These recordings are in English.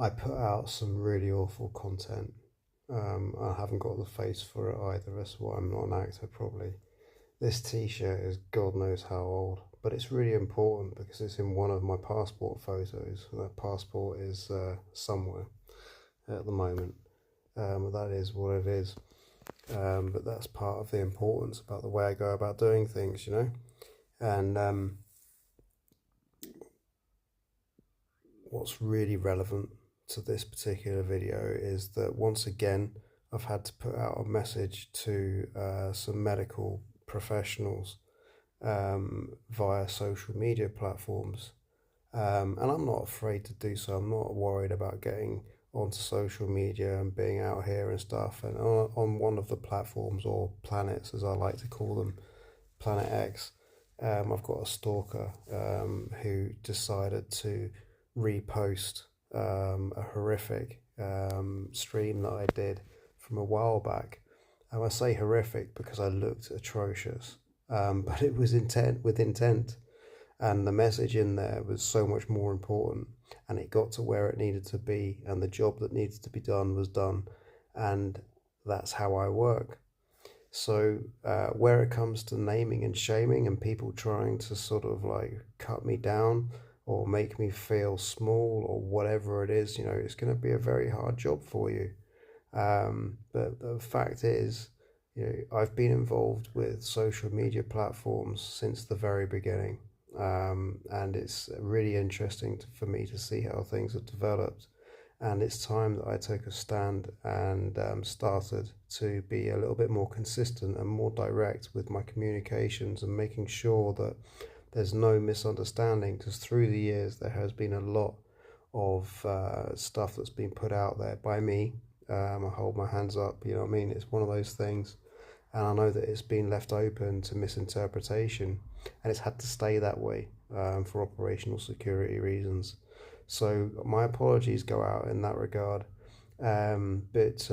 I put out some really awful content. I haven't got the face for it either. That's why I'm not an actor, probably. This t-shirt is God knows how old, but it's really important because it's in one of my passport photos. That passport is somewhere at the moment. That is what it is. But that's part of the importance about the way I go about doing things, you know? And what's really relevant to this particular video is that once again, I've had to put out a message to some medical professionals via social media platforms. And I'm not afraid to do so. I'm not worried about getting onto social media and being out here and stuff. And on one of the platforms, or planets as I like to call them, Planet X, I've got a stalker who decided to repost a horrific stream that I did from a while back. And I say horrific because I looked atrocious, but it was with intent, and the message in there was so much more important, and it got to where it needed to be, and the job that needed to be done was done, and that's how I work. So where it comes to naming and shaming and people trying to sort of like cut me down or make me feel small or whatever it is, you know, it's going to be a very hard job for you. But the fact is, you know, I've been involved with social media platforms since the very beginning. And it's really interesting for me to see how things have developed. And it's time that I took a stand and started to be a little bit more consistent and more direct with my communications and making sure that there's no misunderstanding, because through the years there has been a lot of stuff that's been put out there by me. I hold my hands up, you know what I mean? It's one of those things. And I know that it's been left open to misinterpretation, and it's had to stay that way for operational security reasons. So my apologies go out in that regard. But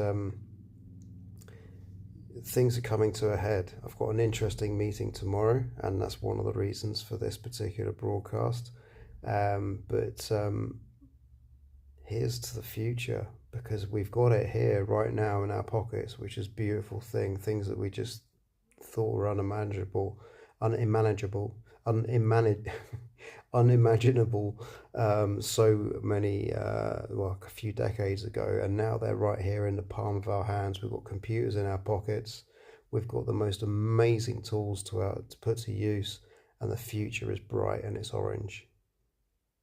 things are coming to a head. I've got an interesting meeting tomorrow, and that's one of the reasons for this particular broadcast. But here's to the future, because we've got it here right now in our pockets, which is a beautiful thing. Things that we just thought were unimaginable, unimaginable so many, well, a few decades ago, and now they're right here in the palm of our hands. We've got computers in our pockets. We've got the most amazing tools to put to use, and the future is bright and it's orange.